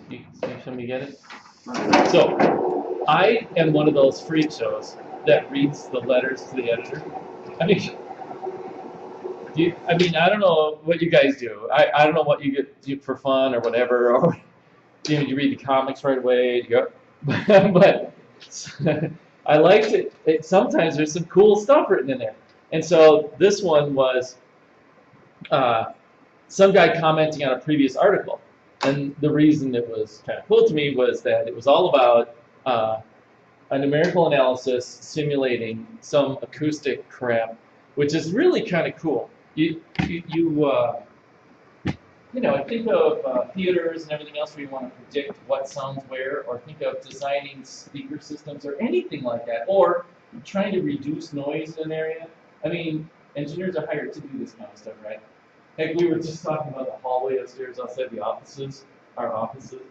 See if somebody get it? So, I am one of those freak shows that reads the letters to the editor. I mean, I don't know what you guys do. I don't know what you do for fun or whatever, or you read the comics right away. You go, but I like it. Sometimes there's some cool stuff written in there, and so this one was some guy commenting on a previous article, and the reason it was kind of cool to me was that it was all about a numerical analysis simulating some acoustic crap, which is really kind of cool. You know, think of theaters and everything else where you want to predict what sounds where, or think of designing speaker systems or anything like that, or trying to reduce noise in an area. I mean, engineers are hired to do this kind of stuff, right? Heck, we were just talking about the hallway upstairs outside the offices, our offices.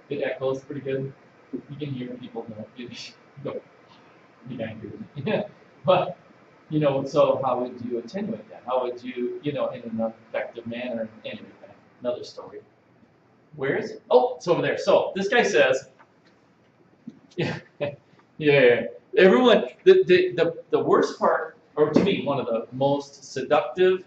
It echoes pretty good. You can hear people you go, you can't hear it. Yeah. But, you know, so how would you attenuate that? How would you, you know, in an effective manner? Anyway, another story. Where is it? Oh, it's over there. So this guy says, yeah, everyone, the worst part, or to me, one of the most seductive,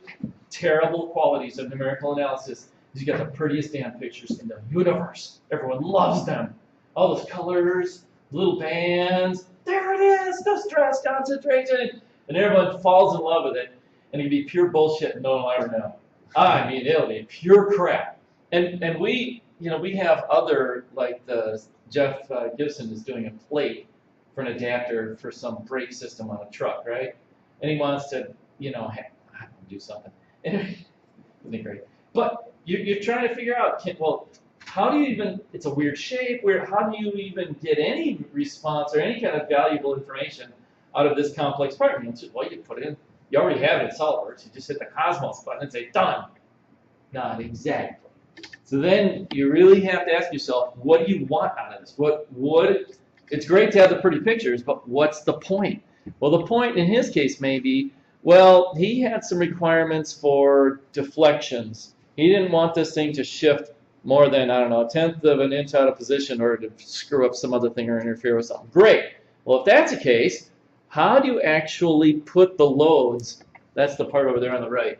terrible qualities of numerical analysis is you got the prettiest damn pictures in the universe. Everyone loves them. All those colors, little bands. There it is, the stress concentration. And everyone falls in love with it. And it can be pure bullshit and no one will ever know. I mean, it'll be pure crap. And we, you know, we have other, like the Jeff Gibson is doing a plate for an adapter for some brake system on a truck, right? And he wants to, you know, do something. Anyway, isn't it great? But you're trying to figure out, well, how do you even, it's a weird shape, how do you even get any response or any kind of valuable information out of this complex part? And well, you put it in, you already have it in SolidWorks, you just hit the Cosmos button and say, done. Not exactly. So then you really have to ask yourself, what do you want out of this? It's great to have the pretty pictures, but what's the point? Well, the point in his case may be, well, he had some requirements for deflections. He didn't want this thing to shift more than, I don't know, 1/10 of an inch out of position or to screw up some other thing or interfere with something. Great. Well, if that's the case, how do you actually put the loads? That's the part over there on the right.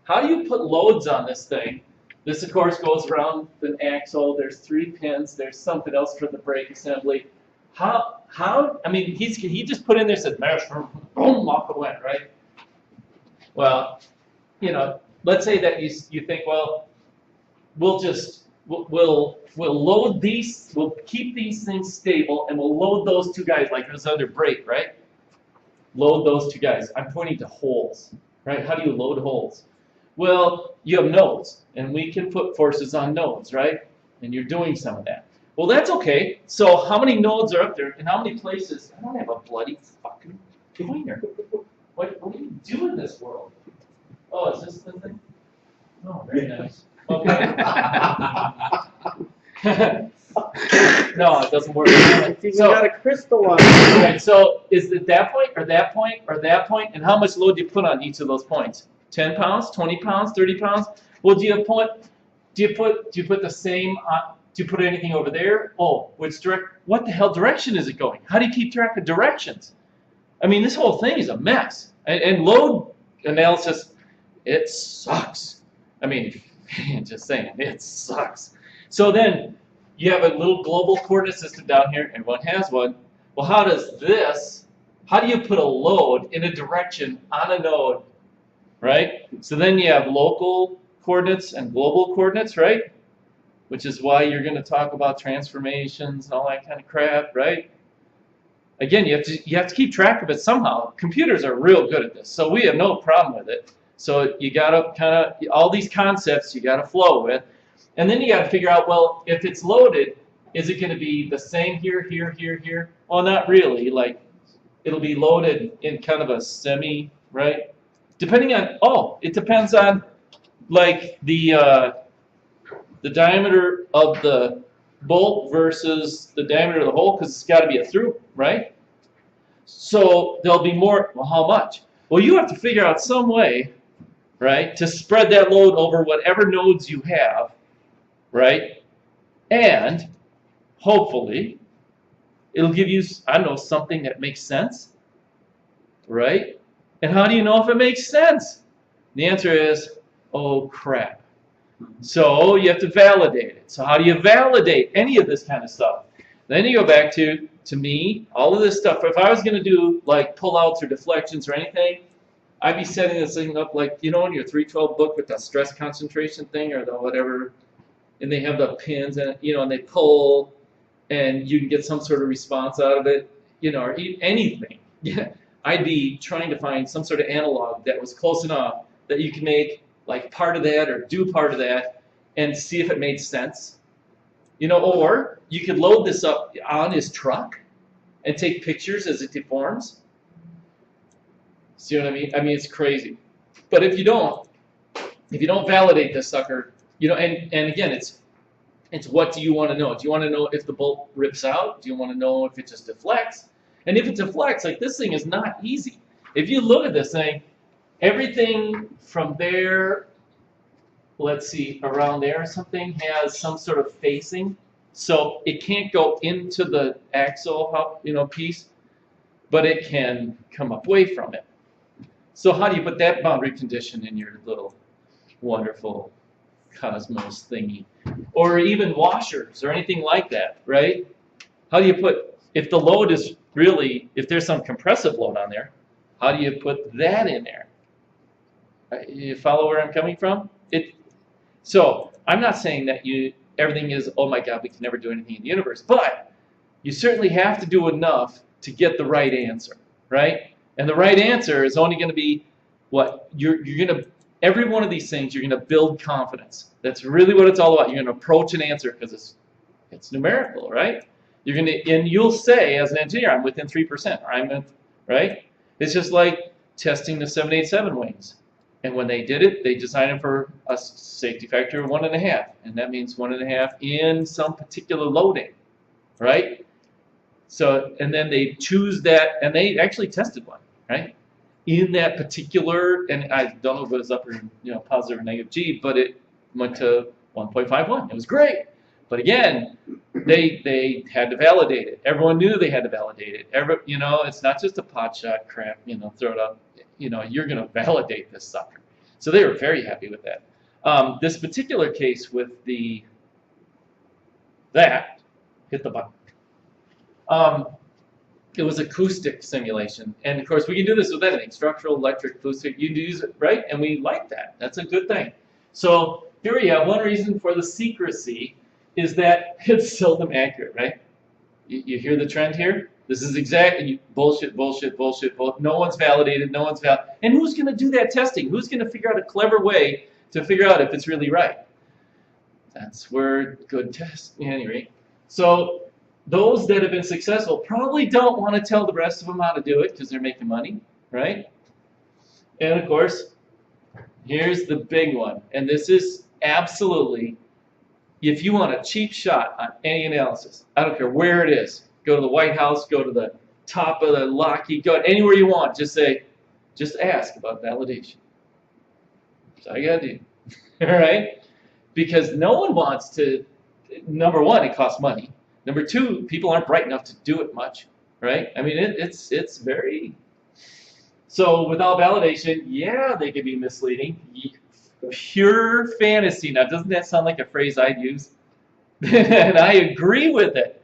How do you put loads on this thing? This, of course, goes around the axle. There's 3 pins. There's something else for the brake assembly. How? I mean, he just put in there, said, boom, off it went, right? Well, you know, let's say that you think, well, we'll load these, we'll keep these things stable, and we'll load those 2 guys like there's under brake, right? Load those 2 guys. I'm pointing to holes, right? How do you load holes? Well, you have nodes, and we can put forces on nodes, right? And you're doing some of that. Well, that's okay. So how many nodes are up there, and how many places? I don't have a bloody fucking pointer. What do you do in this world? Oh, is this the thing? Oh, very nice. Okay. No, it doesn't work. So got a crystal on it. Right, so is it that point, or that point, or that point? And how much load do you put on each of those points? 10 pounds, 20 pounds, 30 pounds? Well, do you put the same, do you put anything over there? Oh, what the hell direction is it going? How do you keep track of directions? I mean, this whole thing is a mess. And load analysis, it sucks. I mean, just saying, it sucks. So then you have a little global coordinate system down here. Everyone has one. Well, how do you put a load in a direction on a node, right? So then you have local coordinates and global coordinates, right? Which is why you're going to talk about transformations and all that kind of crap, right? Again, you have to keep track of it somehow. Computers are real good at this, so we have no problem with it. So you got to kind of, all these concepts you got to flow with. And then you got to figure out, well, if it's loaded, is it going to be the same here, here, here, here? Well, not really. Like, it'll be loaded in kind of a semi, right? Depending on, it depends on, like, the diameter of the bolt versus the diameter of the hole, because it's got to be a through, right? So there'll be more, well, how much? Well, you have to figure out some way, right, to spread that load over whatever nodes you have, right? And hopefully, it'll give you, I don't know, something that makes sense, right? And how do you know if it makes sense? The answer is, oh crap. So you have to validate it. So how do you validate any of this kind of stuff? Then you go back to me, all of this stuff. If I was going to do like pullouts or deflections or anything, I'd be setting this thing up like, you know, in your 312 book with the stress concentration thing or the whatever, and they have the pins and, you know, and they pull, and you can get some sort of response out of it, you know, or anything. Yeah, I'd be trying to find some sort of analog that was close enough that you can make like part of that or do part of that and see if it made sense. You know, or you could load this up on his truck and take pictures as it deforms. See what I mean? I mean, it's crazy. But if you don't validate this sucker, you know, and again, it's what do you want to know? Do you want to know if the bolt rips out? Do you want to know if it just deflects? And if it deflects, like this thing is not easy. If you look at this thing, everything from there, let's see, around there or something, has some sort of facing. So it can't go into the axle, you know, piece, but it can come up away from it. So how do you put that boundary condition in your little wonderful Cosmos thingy? Or even washers or anything like that, right? How do you put, if the load is really, if there's some compressive load on there, how do you put that in there? You follow where I'm coming from? So I'm not saying that everything is, oh my God, we can never do anything in the universe, but you certainly have to do enough to get the right answer, right? And the right answer is only going to be what? You're going to, every one of these things, you're going to build confidence. That's really what it's all about. You're going to approach an answer because it's numerical, right? You're going to, and you'll say as an engineer, I'm within 3%, or I'm in, right? It's just like testing the 787 wings. And when they did it, they designed it for a safety factor of 1.5, and that means 1.5 in some particular loading, right? So, and then they choose that, and they actually tested one, right? In that particular, and I don't know if it was upper, you know, positive or negative G, but it went to 1.51. It was great. But again, they had to validate it. Everyone knew they had to validate it. You know, it's not just a pot shot crap, you know, throw it up. You know, you're going to validate this sucker. So they were very happy with that. This particular case with that, hit the button. It was acoustic simulation. And of course, we can do this with anything, structural, electric, acoustic, you use it, right? And we like that. That's a good thing. So here we have one reason for the secrecy is that it's seldom accurate, right? You hear the trend here? This is exactly bullshit, bullshit, bullshit, bullshit. No one's validated, no one's validated. And who's going to do that testing? Who's going to figure out a clever way to figure out if it's really right? That's where good tests, anyway. So those that have been successful probably don't want to tell the rest of them how to do it because they're making money, right? And of course, here's the big one. And this is absolutely, if you want a cheap shot on any analysis, I don't care where it is, go to the White House, go to the top of the Lockheed, go anywhere you want, just ask about validation. That's all you gotta do, all right? Because no one wants to, number one, it costs money. Number two, people aren't bright enough to do it much, right? I mean, it's very, so without validation, yeah, they can be misleading. Pure fantasy. Now, doesn't that sound like a phrase I'd use? And I agree with it.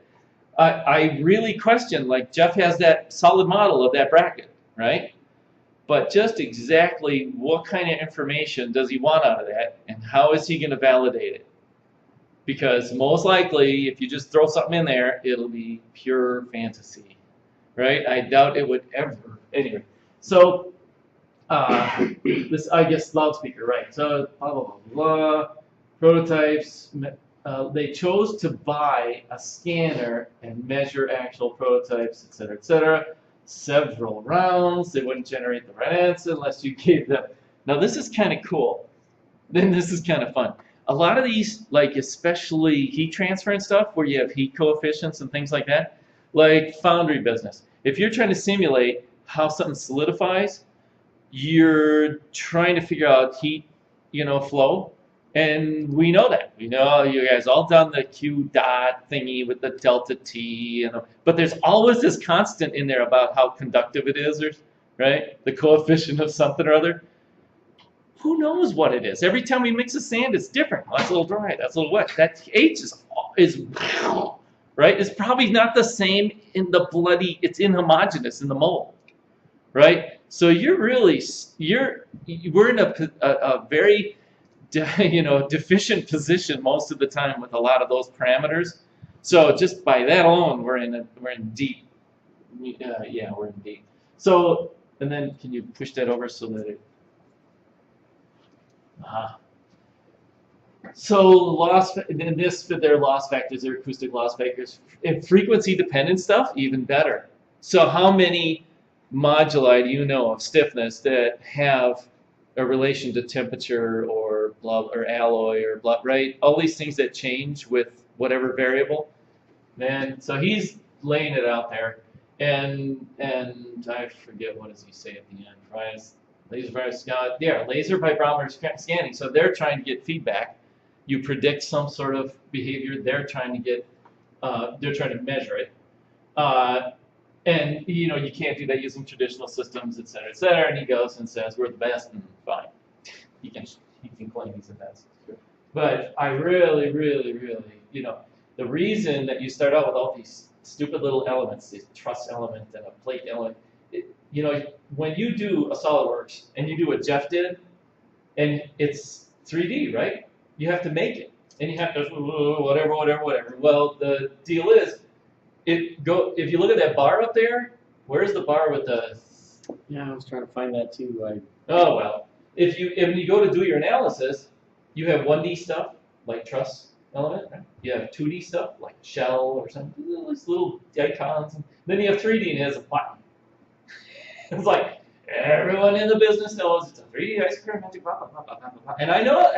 I really question, like Jeff has that solid model of that bracket, right? But just exactly what kind of information does he want out of that, and how is he going to validate it? Because most likely, if you just throw something in there, it'll be pure fantasy, right? I doubt it would ever. Anyway, so this, I guess, loudspeaker, right? So blah blah blah blah. Prototypes. They chose to buy a scanner and measure actual prototypes, etc., etc. Several rounds. They wouldn't generate the right answer unless you gave them. Now this is kind of cool. Then this is kind of fun. A lot of these, like especially heat transfer and stuff, where you have heat coefficients and things like that, like foundry business. If you're trying to simulate how something solidifies, you're trying to figure out heat, you know, flow. And we know that. We know you guys all done the Q dot thingy with the delta T, but there's always this constant in there about how conductive it is, right? The coefficient of something or other. Who knows what it is? Every time we mix a sand, it's different. Oh, that's a little dry. That's a little wet. That H is right. It's probably not the same in the bloody. It's inhomogeneous in the mold, right? So we're in a very deficient position most of the time with a lot of those parameters. So just by that alone, we're in deep. Yeah, we're in deep. So, and then can you push that over so that it? So loss in this, their loss factors, their acoustic loss factors, and frequency dependent stuff, even better. So how many moduli do you know of stiffness that have a relation to temperature or alloy or blood, right? All these things that change with whatever variable. And so he's laying it out there, and I forget, what does he say at the end? Laser vibrometer scanning. So they're trying to get feedback. You predict some sort of behavior. They're trying to get, they're trying to measure it. And you can't do that using traditional systems, et cetera, et cetera. And he goes and says, we're the best, and fine. He can claim he's the best. But I really, really, really, the reason that you start out with all these stupid little elements, this truss element and a plate element, when you do a SolidWorks and you do what Jeff did, and it's 3D, right? You have to make it, and you have to whatever. Well, the deal is, if you look at that bar up there, where's the bar with the? Yeah, I was trying to find that too. Oh well, if you go to do your analysis, you have 1D stuff like truss element, right? You have 2D stuff like shell or something, these little icons. And then you have 3D and it has a button. It's like everyone in the business knows it's a 3D isochromatic blah blah blah blah blah blah. And I know,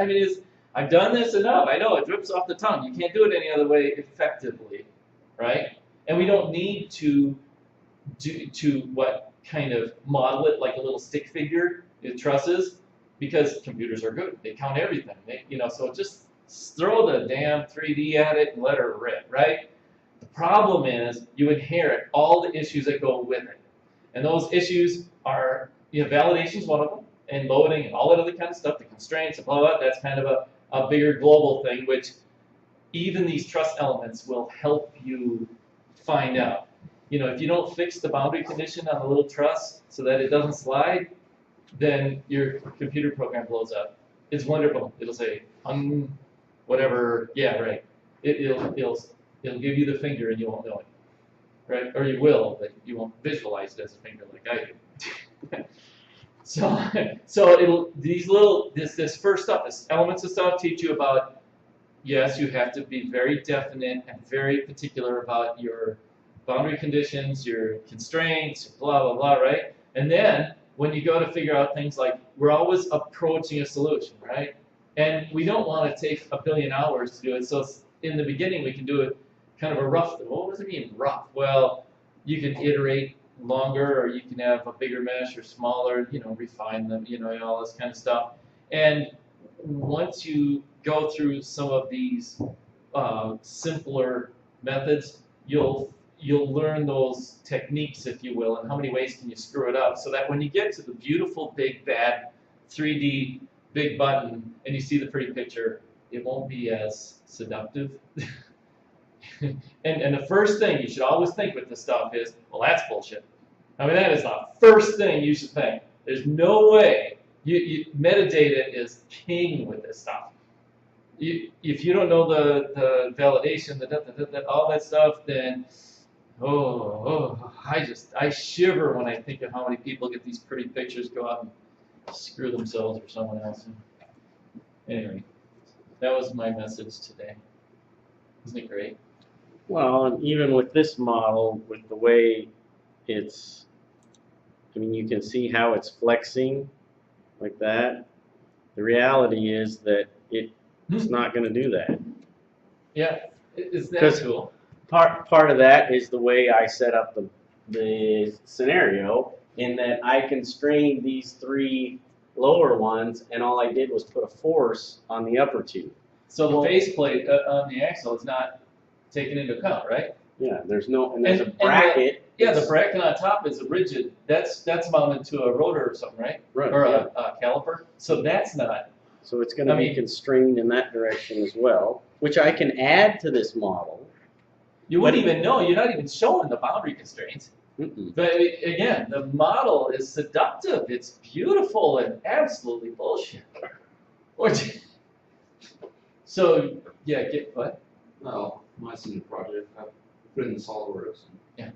I've done this enough. I know it drips off the tongue. You can't do it any other way effectively, right? And we don't need to model it like a little stick figure with trusses, because computers are good. They count everything. So just throw the damn 3D at it and let her rip, right? The problem is you inherit all the issues that go with it. And those issues are, validation's one of them, and loading and all that other kind of stuff, the constraints and blah, blah, that's kind of a bigger global thing, which even these truss elements will help you find out. If you don't fix the boundary condition on the little truss so that it doesn't slide, then your computer program blows up. It's wonderful. It'll say, whatever, yeah, right. It'll give you the finger and you won't know it. Right? Or you will, but you won't visualize it as a finger like I do. So this first stuff, this elements of stuff, teach you about, yes, you have to be very definite and very particular about your boundary conditions, your constraints, blah, blah, blah, right? And then when you go to figure out things like, we're always approaching a solution, right? And we don't want to take a billion hours to do it. So in the beginning, we can do it kind of a rough. What does it mean, rough? Well, you can iterate longer, or you can have a bigger mesh or smaller, refine them, all this kind of stuff. And once you go through some of these simpler methods, you'll learn those techniques, if you will, and how many ways can you screw it up, so that when you get to the beautiful, big, bad 3D big button and you see the pretty picture, it won't be as seductive. And the first thing you should always think with this stuff is, well, that's bullshit. That is the first thing you should think. There's no way. Metadata is king with this stuff. If you don't know the validation, all that stuff, then I shiver when I think of how many people get these pretty pictures, go out and screw themselves or someone else. Anyway, that was my message today. Isn't it great? Well, and even with this model, with the way it's, you can see how it's flexing like that. The reality is that it's not going to do that. Yeah, isn't that cool? Part of that is the way I set up the scenario, in that I constrain these three lower ones, and all I did was put a force on the upper two. So the faceplate on the axle is not taken into account, right? Yeah, there's no, and there's a And bracket. The bracket on top is a rigid. That's mounted to a rotor or something, right? Right, Or yeah. a caliper. So that's not. So it's going to I be mean- constrained in that direction as well, which I can add to this model. You wouldn't even know. You're not even showing the boundary constraints. Mm-mm. But again, the model is seductive. It's beautiful and absolutely bullshit. So yeah, get what? Well, my senior project, I put in the SolidWorks. Yeah.